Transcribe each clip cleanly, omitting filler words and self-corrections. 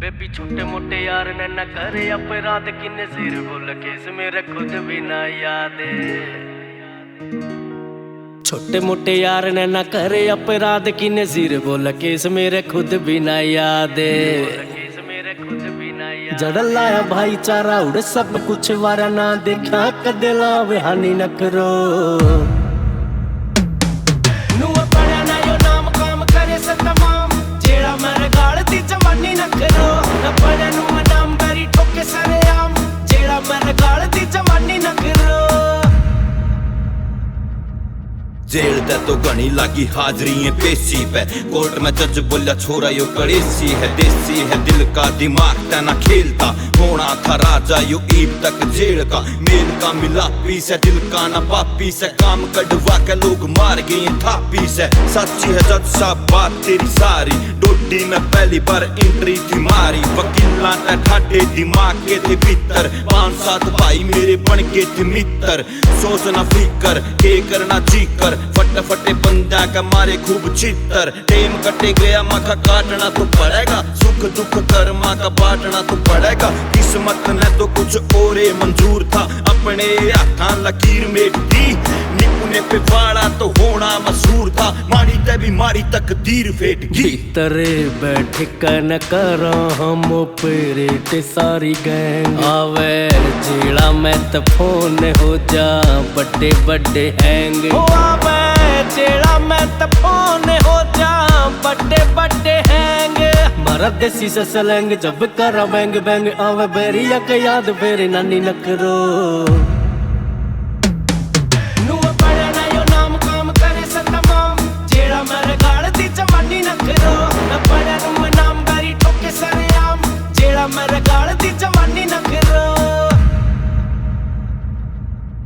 Baby छोटे मोटे यार ने न करे अपराध की नजर बोल केस मेरे खुद भी ना याद। छोटे मोटे यार ने न करे अपराध की नजर बोल केस मेरे खुद भी ना याद। जड़ लाया भाईचारा उड़ सब कुछ वारा ना देखा कदे लावे हानि न करो। जेल दे तो घनी लागी हाजरी है पेशी पे। कोर्ट में जज बोला छोरा यो कड़ेसी है, देसी है दिल का दिमाग तना खेलता। होना था राजा यो ईद तक जेल का। मेल का मिला पीस है दिल का ना पापीस है। काम कटवा के लोग मार गए था पीस है। सच्ची है जज साहब बात तेरी सारी। डोडी में पहली बार एंट्री थी मारी। वकीला ने ठाटे दिमाग के थे भीतर। 5-7 भाई मेरे बन के थे मित्र। सोचना फिकर के करना जीकर। फटे फटे बंदा का मारे खूब चित्तर। टेम कटे गया मखा काटना तो पड़ेगा। सुख दुख कर्मा का बांटना तो पड़ेगा। किस्मत ने तो कुछ और मंजूर था। अपने हाथा लकीर मेट दी। निपुने पे वाड़ा तो होना मशहूर था। मारी ते भी मारी तकदीर फेट गई। भीतरे बैठ कर करो हम पेरेट सारी गैंग आवे। जेड़ा मैं तो फोन हो जा बड़े बड़े हैंग आवे। जेड़ा मैं तो फोन हो जा बड़े बड़े हैंग। मारा देसी से सलंग जब करा बैंग बैंग आवे। बेरिया के याद बेरे नानी न करो।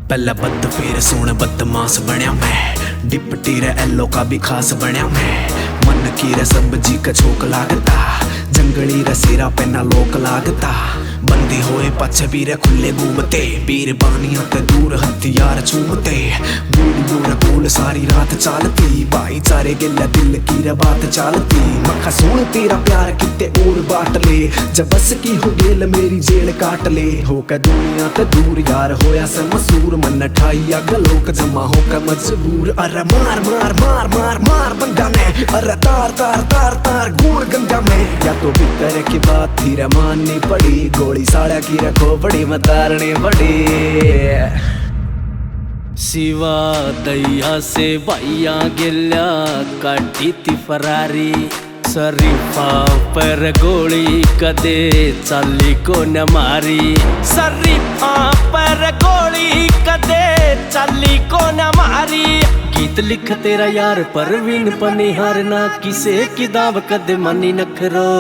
पहला बद फिर सोन बदमाश बनया मैं। डिप्टी रे एलो का भी खास बनया मैं। मन की रे सब्जी का छोक लागता। जंगली रे सिरा पे ना लोक लागता। बंदी होए पछे भी रे खुले घूमते। बीर बानिया ते दूर हथियार चूमते। वीडियो रे बोल सारी रात चालती। भाईचारे गिला दिल की रे बात चालती। मखा सुन तेरा प्यार किते और बाट ले। जब बस की हो गेल मेरी जेल काट ले। होकर दुनिया ते दूर यार होया से मसूर। मन ठाइया गलोक जमा होकर मजबूर। अरे मार मार मार मार मार बंदा ने। अरे तार तार तार तार गुड़ गंगा में। या तो भीतर की बात थी रे माननी पड़ी। गोली साड़ा की रखो बड़ी मतारनी बड़ी। सिवा दैया से भैया गिल्या काटी थी फरारी। शरीफा पर गोली कदे चाली को न मारी। शरीफा पर गोली कदे चाली को न मारी। गीत लिख तेरा यार परवीन पनिहार ना किसे की दाव कदे मनी न करो।